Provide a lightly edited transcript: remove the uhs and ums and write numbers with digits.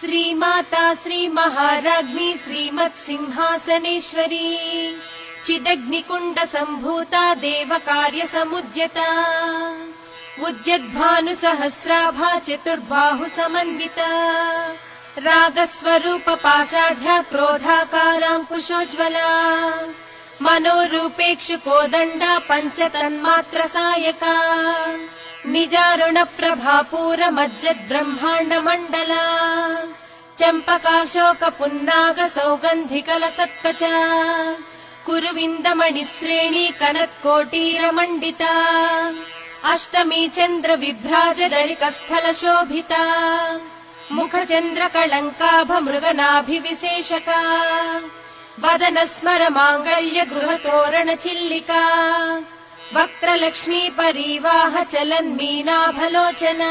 श्रीमाता श्रीमहाराज्ञी श्रीमत्सिंहासनेश्वरी चिदग्निकुण्ड सम्भूता देवकार्यसमुद्यता उद्यद्भानुसहस्राभा चतुर्बाहु समन्विता रागस्वरूप पाषाढ्या क्रोधाकाराङ्कुशोज्ज्वला मनोरूपेक्षु कोदण्डा पञ्चतन्मात्र सायका निजारुण प्रभापूर मज्जद्ब्रह्माण्ड मण्डला चम्पकाशोक पुन्नाग सौगन्धिकलसत्कच कुरुविन्दमणिश्रेणी कनत्कोटीर मण्डिता अष्टमी चन्द्र विभ्राज दलिकस्थल शोभिता मुखचन्द्र कलङ्काभ मृगनाभिविशेषका वदन स्मर माङ्गल्य गृहतोरण चिल्लिका वक्त्रलक्ष्मी परीवाह चलन्मीनाभलोचना